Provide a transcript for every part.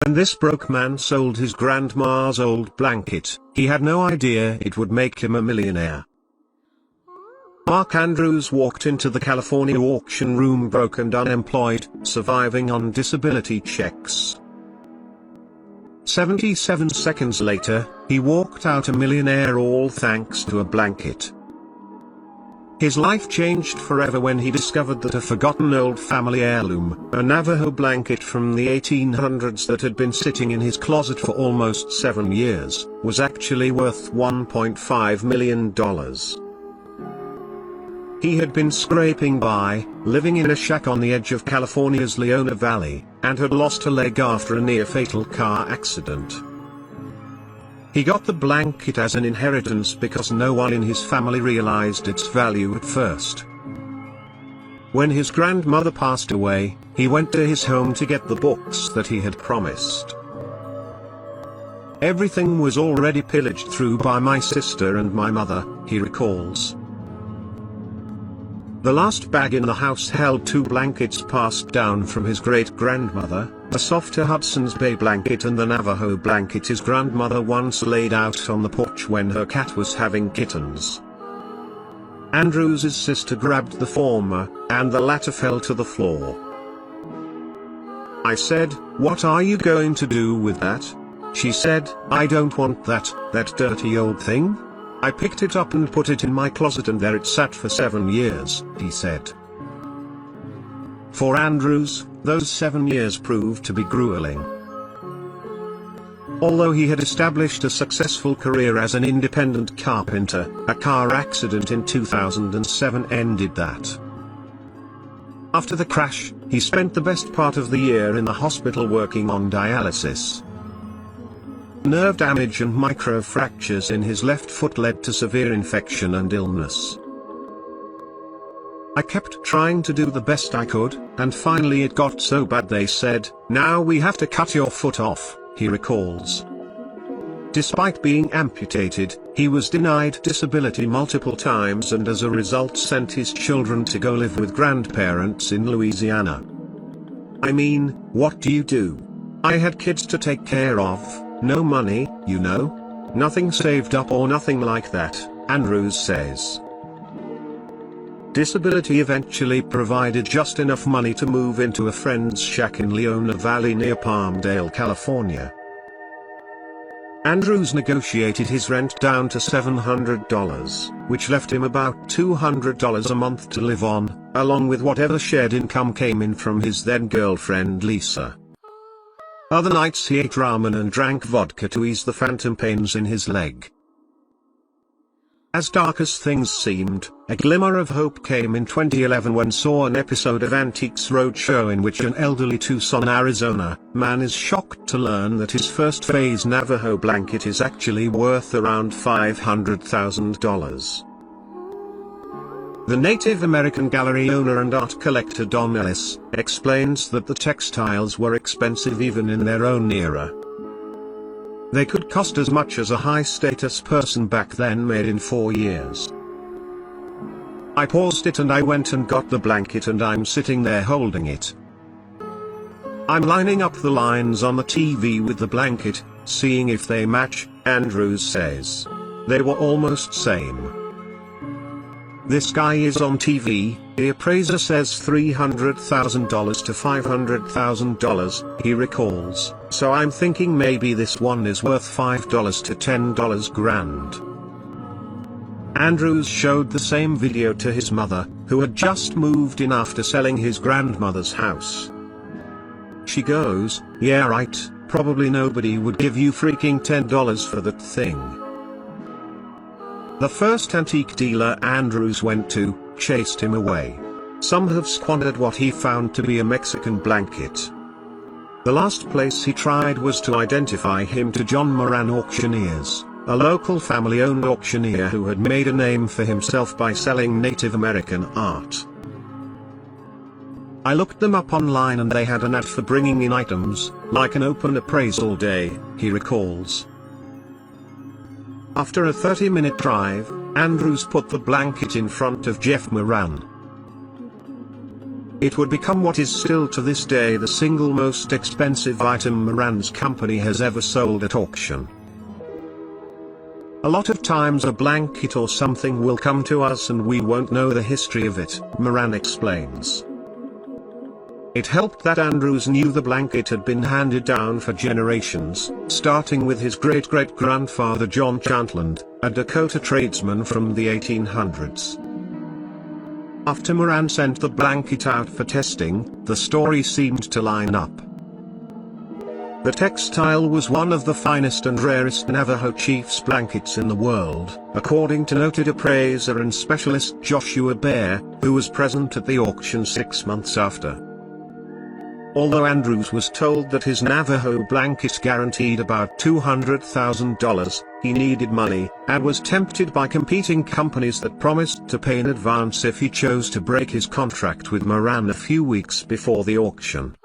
When this broke man sold his grandma's old blanket, he had no idea it would make him a millionaire. Mark Andrews walked into the California auction room broke and unemployed, surviving on disability checks. 77 seconds later, he walked out a millionaire, all thanks to a blanket. His life changed forever when he discovered that a forgotten old family heirloom, a Navajo blanket from the 1800s that had been sitting in his closet for almost 7 years, was actually worth $1.5 million. He had been scraping by, living in a shack on the edge of California's Leona Valley, and had lost a leg after a near-fatal car accident. He got the blanket as an inheritance because no one in his family realized its value at first. When his grandmother passed away, he went to his home to get the books that he had promised. Everything was already pillaged through by my sister and my mother, he recalls. The last bag in the house held 2 blankets passed down from his great-grandmother, a softer Hudson's Bay blanket and the Navajo blanket his grandmother once laid out on the porch when her cat was having kittens. Andrews's sister grabbed the former, and the latter fell to the floor. I said, "What are you going to do with that?" She said, "I don't want that dirty old thing. I picked it up and put it in my closet and there it sat for 7 years," he said. For Andrews, those 7 years proved to be grueling. Although he had established a successful career as an independent carpenter, a car accident in 2007 ended that. After the crash, he spent the best part of the year in the hospital working on dialysis. Nerve damage and microfractures in his left foot led to severe infection and illness. I kept trying to do the best I could, and finally it got so bad they said, "Now we have to cut your foot off," he recalls. Despite being amputated, he was denied disability multiple times and as a result sent his children to go live with grandparents in Louisiana. I mean, what do you do? I had kids to take care of. No money, you know? Nothing saved up or nothing like that, Andrews says. Disability eventually provided just enough money to move into a friend's shack in Leona Valley near Palmdale, California. Andrews negotiated his rent down to $700, which left him about $200 a month to live on, along with whatever shared income came in from his then-girlfriend Lisa. Other nights he ate ramen and drank vodka to ease the phantom pains in his leg. As dark as things seemed, a glimmer of hope came in 2011 when saw an episode of Antiques Roadshow in which an elderly Tucson, Arizona, man is shocked to learn that his first phase Navajo blanket is actually worth around $500,000. The Native American gallery owner and art collector Don Ellis explains that the textiles were expensive even in their own era. They could cost as much as a high-status person back then made in 4 years. I paused it and I went and got the blanket and I'm sitting there holding it. I'm lining up the lines on the TV with the blanket, seeing if they match, Andrews says. They were almost same. This guy is on TV, the appraiser says $300,000 to $500,000, he recalls, so I'm thinking maybe this one is worth $5 to $10 grand. Andrews showed the same video to his mother, who had just moved in after selling his grandmother's house. She goes, "Yeah right, probably nobody would give you freaking $10 for that thing." The first antique dealer Andrews went to, chased him away. Some have squandered what he found to be a Mexican blanket. The last place he tried was to identify him to John Moran Auctioneers, a local family-owned auctioneer who had made a name for himself by selling Native American art. I looked them up online and they had an ad for bringing in items, like an open appraisal day, he recalls. After a 30-minute drive, Andrews put the blanket in front of Jeff Moran. it would become what is still to this day the single most expensive item Moran's company has ever sold at auction. A lot of times a blanket or something will come to us and we won't know the history of it, Moran explains. It helped that Andrews knew the blanket had been handed down for generations, starting with his great-great-grandfather John Chantland, a Dakota tradesman from the 1800s. After Moran sent the blanket out for testing, the story seemed to line up. The textile was one of the finest and rarest Navajo chief's blankets in the world, according to noted appraiser and specialist Joshua Bear, who was present at the auction 6 months after. Although Andrews was told that his Navajo blanket guaranteed about $200,000, he needed money, and was tempted by competing companies that promised to pay in advance if he chose to break his contract with Moran a few weeks before the auction.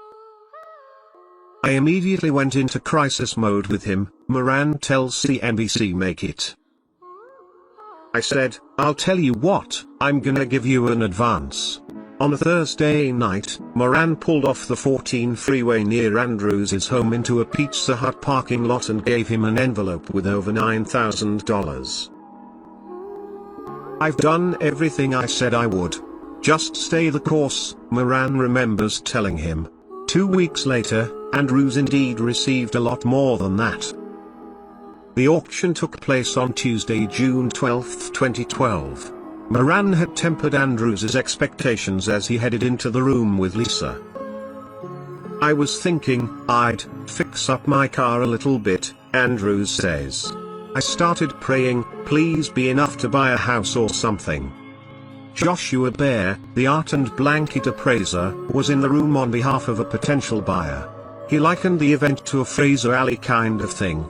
I immediately went into crisis mode with him, Moran tells CNBC Make It. I said, I'll tell you what, I'm gonna give you an advance. On a Thursday night, Moran pulled off the 14 freeway near Andrews' home into a Pizza Hut parking lot and gave him an envelope with over $9,000. I've done everything I said I would. Just stay the course, Moran remembers telling him. 2 weeks later, Andrews indeed received a lot more than that. The auction took place on Tuesday, June 12, 2012. Moran had tempered Andrews' expectations as he headed into the room with Lisa. I was thinking I'd fix up my car a little bit, Andrews says. I started praying, please be enough to buy a house or something. Joshua Bear, the art and blanket appraiser, was in the room on behalf of a potential buyer. He likened the event to a Fraser Alley kind of thing.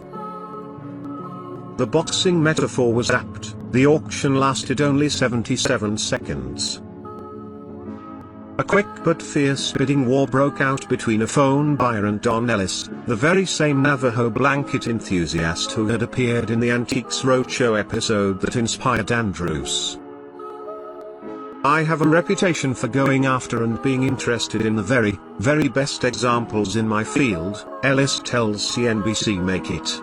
The boxing metaphor was apt. The auction lasted only 77 seconds. A quick but fierce bidding war broke out between a phone buyer and Don Ellis, the very same Navajo blanket enthusiast who had appeared in the Antiques Roadshow episode that inspired Andrews. I have a reputation for going after and being interested in the very, very best examples in my field, Ellis tells CNBC Make It.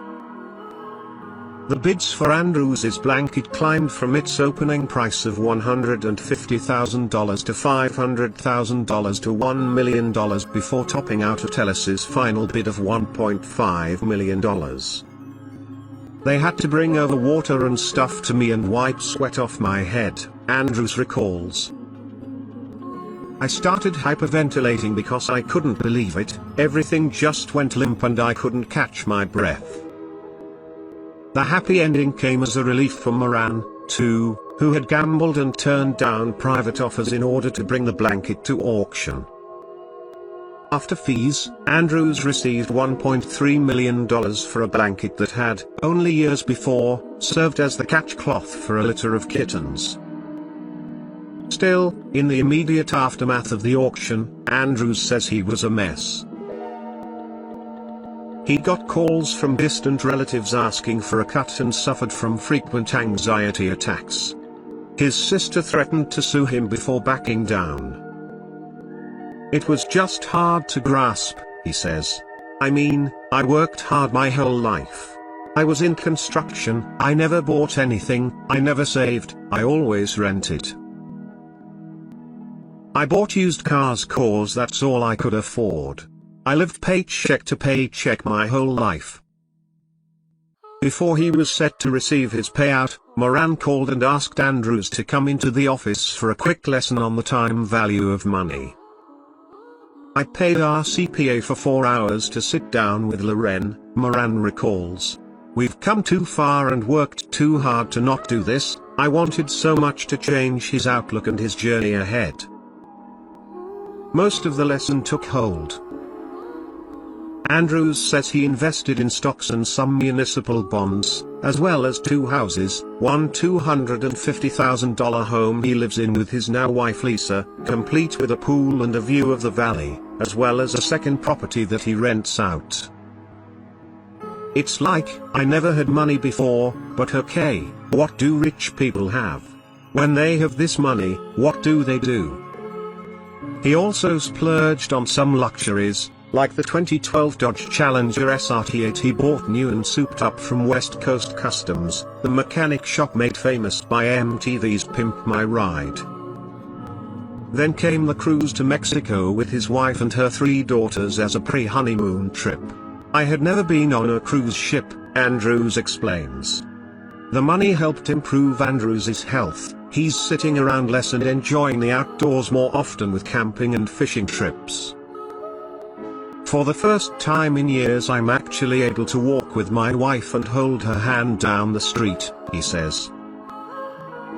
The bids for Andrews' blanket climbed from its opening price of $150,000 to $500,000 to $1 million before topping out at Ellis's final bid of $1.5 million. They had to bring over water and stuff to me and wipe sweat off my head, Andrews recalls. I started hyperventilating because I couldn't believe it, everything just went limp and I couldn't catch my breath. The happy ending came as a relief for Moran, too, who had gambled and turned down private offers in order to bring the blanket to auction. After fees, Andrews received $1.3 million for a blanket that had, only years before, served as the catch cloth for a litter of kittens. Still, in the immediate aftermath of the auction, Andrews says he was a mess. He got calls from distant relatives asking for a cut and suffered from frequent anxiety attacks. His sister threatened to sue him before backing down. It was just hard to grasp, he says. I mean, I worked hard my whole life. I was in construction, I never bought anything, I never saved, I always rented. I bought used cars 'cause that's all I could afford. I lived paycheck to paycheck my whole life. Before he was set to receive his payout, Moran called and asked Andrews to come into the office for a quick lesson on the time value of money. I paid our CPA for 4 hours to sit down with Loren, Moran recalls. We've come too far and worked too hard to not do this. I wanted so much to change his outlook and his journey ahead. Most of the lesson took hold. Andrews says he invested in stocks and some municipal bonds, as well as 2 houses, one $250,000 home he lives in with his now wife Lisa, complete with a pool and a view of the valley, as well as a second property that he rents out. It's like, I never had money before, but okay, what do rich people have? When they have this money, what do they do? He also splurged on some luxuries, like the 2012 Dodge Challenger SRT8 he bought new and souped up from West Coast Customs, the mechanic shop made famous by MTV's Pimp My Ride. Then came the cruise to Mexico with his wife and her 3 daughters as a pre-honeymoon trip. I had never been on a cruise ship, Andrews explains. The money helped improve Andrews' health. He's sitting around less and enjoying the outdoors more often with camping and fishing trips. For the first time in years I'm actually able to walk with my wife and hold her hand down the street, he says.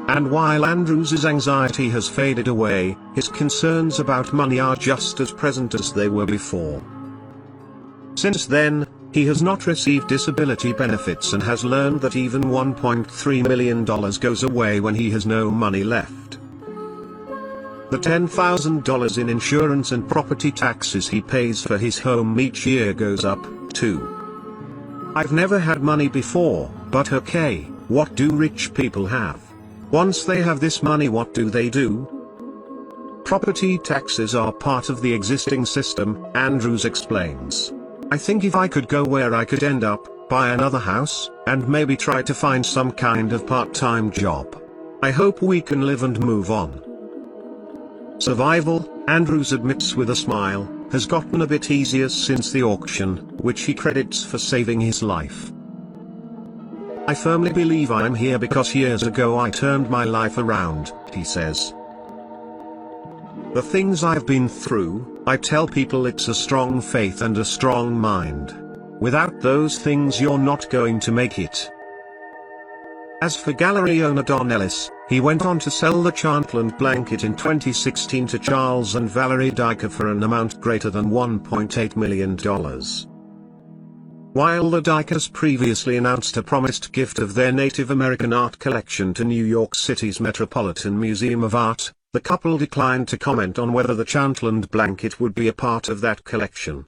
And while Andrews' anxiety has faded away, his concerns about money are just as present as they were before. Since then, he has not received disability benefits and has learned that even $1.3 million goes away when he has no money left. The $10,000 in insurance and property taxes he pays for his home each year goes up, too. I've never had money before, but okay, what do rich people have? Once they have this money, what do they do? Property taxes are part of the existing system, Andrews explains. I think if I could go where I could end up, buy another house, and maybe try to find some kind of part-time job. I hope we can live and move on. Survival, Andrews admits with a smile, has gotten a bit easier since the auction, which he credits for saving his life. I firmly believe I am here because years ago I turned my life around, he says. The things I've been through, I tell people it's a strong faith and a strong mind. Without those things you're not going to make it. As for gallery owner Don Ellis, he went on to sell the Chantland blanket in 2016 to Charles and Valerie Dyker for an amount greater than $1.8 million. While the Dykers previously announced a promised gift of their Native American art collection to New York City's Metropolitan Museum of Art, the couple declined to comment on whether the Chantland blanket would be a part of that collection.